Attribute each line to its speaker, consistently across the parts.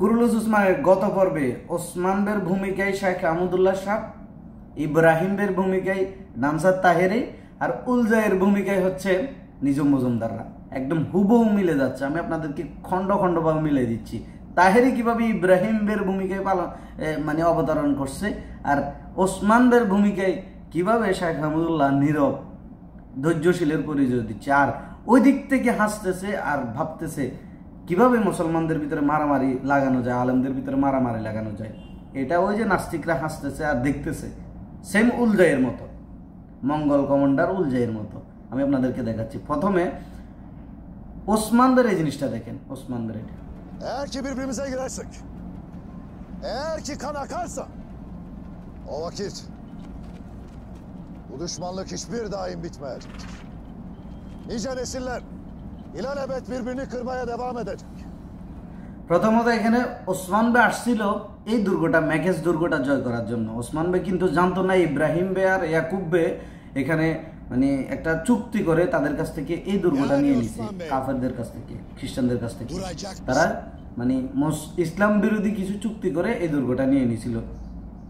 Speaker 1: Kurulus উসমানের গত পর্বে ওসমানদের ভূমিকায় শেখ আহমদুল্লাহ সাহ, ইব্রাহিমের ভূমিকায় নামজাদ তাহেরি আর উলজায়ের ভূমিকায় হচ্ছে নিজুম মজুমদাররা একদম হুবহু মিলে যাচ্ছে। আমি আপনাদেরকে খণ্ড খণ্ডভাবে মিলে দিচ্ছি। তাহেরি কিভাবে ইব্রাহিমের ভূমিকায় অবতরণ করছে আর ওসমানদের ভূমিকায় কিভাবে শেখ আহমদুল্লাহ নীরব ধৈর্যশীলের পরিচয় দিচ্ছে, আর ওই দিক থেকে হাসতেছে আর ভাবতেছে কিভাবে মুসলমানদের ভিতরে মারামারি লাগানো যায়, আলেমদের ভিতরে মারামারি লাগানো যায়। এটা ওই যে নাস্তিকরা হাসতেছে আর দেখতেছে, সেম উলজায়ের মতো, মঙ্গল কমান্ডার উলজায়ের মতো। আমি আপনাদেরকে দেখাচ্ছি। প্রথমে ওসমানদের এই জিনিসটা দেখেন। ওসমানদের এটা,
Speaker 2: eğer ki birbirimize girersek, eğer ki kan akarsa, o vakit bu düşmanlık hiçbir daim bitmeyecektir. Nice nesiller ilelebet birbirini kırmaya devam edecek.
Speaker 1: প্রথমত এখানে ওসমান বে আসছিল এই দুর্গটা, ম্যাকেস দুর্গটা জয় করার জন্য। ওসমান বে কিন্তু জানতো না ইব্রাহিম বে আর ইয়াকুব বে এখানে একটা চুক্তি করে তাদের কাছ থেকে এই দুর্গটা নিয়ে নিছে, কাফেরদের কাছ থেকে, খ্রিস্টানদের কাছ থেকে। তারা ইসলাম বিরোধী কিছু চুক্তি করে এই দুর্গটা নিয়ে নিয়েছিল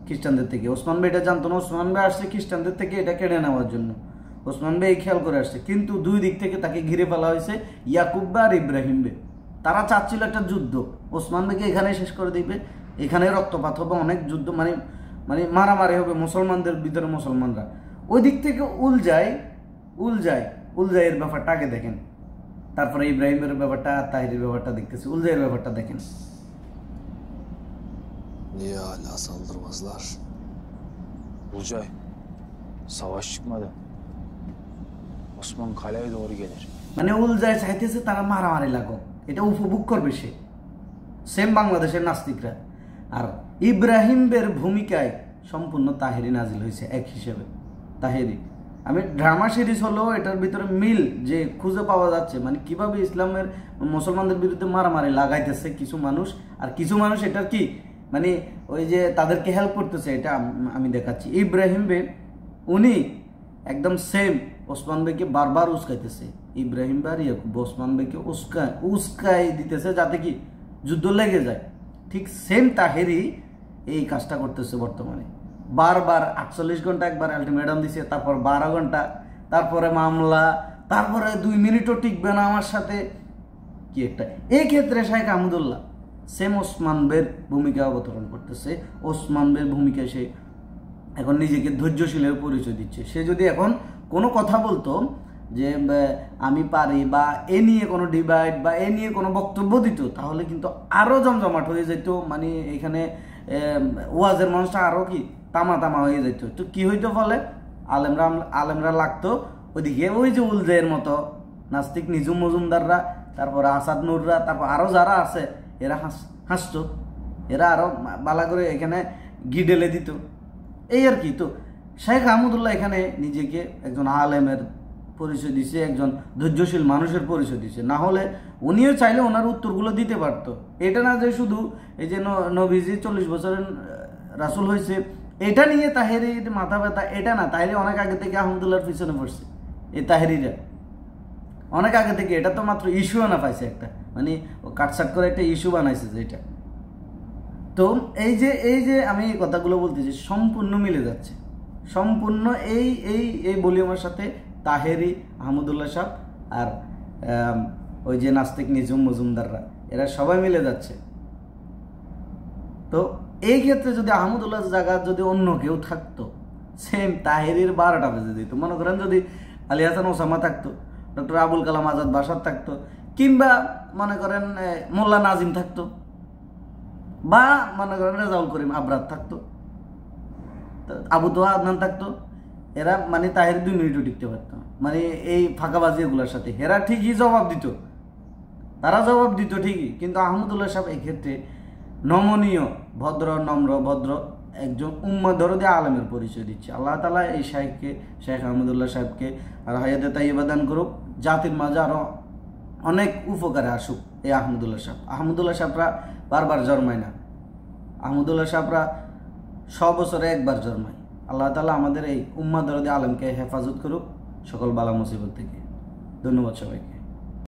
Speaker 1: খ্রিস্টানদের থেকে। ওসমান বে এটা জানতো না। ওসমান বে আসছে খ্রিস্টানদের থেকে এটা কেড়ে নেওয়ার জন্য। ওসমান বে এই খেয়াল করে আসছে, কিন্তু দুই দিক থেকে তাকে ঘিরে ফেলা হয়েছে, ইয়াকুব বে আর ইব্রাহিম বে। তারা চাচ্ছিল একটা যুদ্ধ, ওসমান বেকে এখানে শেষ করে দিবে, এখানে রক্তপাত হবে, অনেক যুদ্ধ, মারামারি হবে মুসলমানদের ভিতরে। মুসলমানরা ওই দিক থেকে উলজায়ের ব্যাপারটা আগে দেখেন, তারপরে ইব্রাহিমের ব্যাপারটা আর তাহিরের ব্যাপারটা দেখতেছি। উলজায়ের ব্যাপারটা দেখেন।
Speaker 2: Niye hala saldırmazlar?
Speaker 3: Ulcay, savaş çıkmadı. Osman kaleye doğru gelir.
Speaker 1: উলজায় চাইতেছে তারা মারামারি লাগো, এটা উপভোগ করবে সে, সেম বাংলাদেশের নাস্তিকরা। আর ইব্রাহিমের ভূমিকায় সম্পূর্ণ তাহেরি নাজিল হয়েছে এক হিসেবে। তাহেরি আমি ড্রামা সিরিজ হলেও এটার ভিতরে মিল যে খুঁজে পাওয়া যাচ্ছে, কিভাবে ইসলামের মুসলমানদের বিরুদ্ধে মারামারি লাগাইতেছে কিছু মানুষ, আর কিছু মানুষ এটার কি ওই যে তাদেরকে হেল্প করতেছে। এটা আমি দেখাচ্ছি। ইব্রাহিম বে উনি একদম সেম ওসমান বেকে বারবার উস্কাইতেছে। ইব্রাহিম বার ইয়াকুব ওসমান বেকে উস্কাই দিতেছে যাতে কি যুদ্ধ লেগে যায়। ঠিক সেম তাহেরি এই কাজটা করতেছে বর্তমানে। বারবার 48 ঘন্টা একবার আলটিমেটাম দিছে, তারপর 12 ঘন্টা, তারপরে মামলা, তারপরে 2 মিনিটও টিকবে না আমার সাথে, কি একটা। এই ক্ষেত্রে শেখ আহমদুল্লাহ সেম ওসমান বের ভূমিকা অবতরণ করতেছে। ওসমান বের ভূমিকায় সে এখন নিজেকে ধৈর্যশীলের পরিচয় দিচ্ছে। সে যদি এখন কোনো কথা বলতো যে আমি পারি, বা এ নিয়ে কোনো ডিবাইট বা এ নিয়ে কোনো বক্তব্য দিত, তাহলে কিন্তু আরও জমজমাট হয়ে যেত। এখানে ওয়াজের মানুষটা আরও কি তামা হয়ে যেত। তো কি হইতো, ফলে আলেমরা লাগতো ওইদিকে ওই যে উলজায়ের মতো নাস্তিক নিজুম মজুমদাররা, তারপর আসাদ নুররা, তারপর আরও যারা আছে এরা হাসতো, এরা আরও বালা করে এখানে গিডেলে দিত, এই আর কি। তো শেখ আহমদুল্লাহ এখানে নিজেকে একজন আলেমের পরিচয় দিছে, একজন ধৈর্যশীল মানুষের পরিচয় দিছে। না হলে উনিও চাইলে ওনার উত্তরগুলো দিতে পারতো। এটা না যে শুধু এই যে নবীজি 40 বছরের রাসূল হয়েছে এটা নিয়ে তাহেরির মাথা ব্যথা, এটা না। তাহেরি অনেক আগে থেকে আহমদুল্লাহর পিছনে পড়ছে। এই তাহেরিরা অনেক আগে থেকে, এটা তো মাত্র ইস্যু আনা পাইছে একটা, কাটসাট করে একটা ইস্যু বানাইছে যেটা। তো এই যে আমি এই কথাগুলো বলতেছি সম্পূর্ণ মিলে যাচ্ছে, সম্পূর্ণ এই ভলিউমের সাথে তাহেরি, আহমদুল্লাহ সাহ আর ওই যে নাস্তিক নিজুম মজুমদাররা, এরা সবাই মিলে যাচ্ছে। তো এই ক্ষেত্রে যদি আহমদুল্লাহ জায়গায় যদি অন্য কেউ থাকতো, সেম তাহেরির 12টা বেজে দিত। মনে করেন যদি আলী হাসান ওসামা থাকতো, ডক্টর আবুল কালাম আজাদ বাসার থাকতো, কিংবা মনে করেন মোল্লা নাজিম থাকতো, বা মনে করেন রেজাউল করিম আবরার থাকতো, আবু তোহা আদনান থাকতো, এরা তাহের 2 মিনিটও টিকতে পারতো না। এই ফাঁকাবাজি এগুলোর সাথে এরা ঠিকই জবাব দিত, তারা জবাব দিত ঠিকই। কিন্তু আহমদুল্লাহ সাহেব এই ক্ষেত্রে নমনীয়, নম্র ভদ্র একজন উম্মাদরদি আলেমের পরিচয় দিচ্ছে। আল্লাহ তাআলা এই শেখ আহমদুল্লাহ সাহেবকে আর হায়াতে তাইয়্যিবা দান করুক, জাতির মাঝে আরও অনেক উপকারে আসুক এই আহমদুল্লাহ সাহেব। আহমদুল্লাহ সাহেবরা বারবার জন্মায় না, আহমদুল্লাহ সাহেবরা 100 বছরে একবার জন্মায়। আল্লাহ তাআলা আমাদের এই উম্মাহ দরদি আলেমকে হেফাজত করুক সকল বালা মুসিবত থেকে। ধন্যবাদ সবাইকে।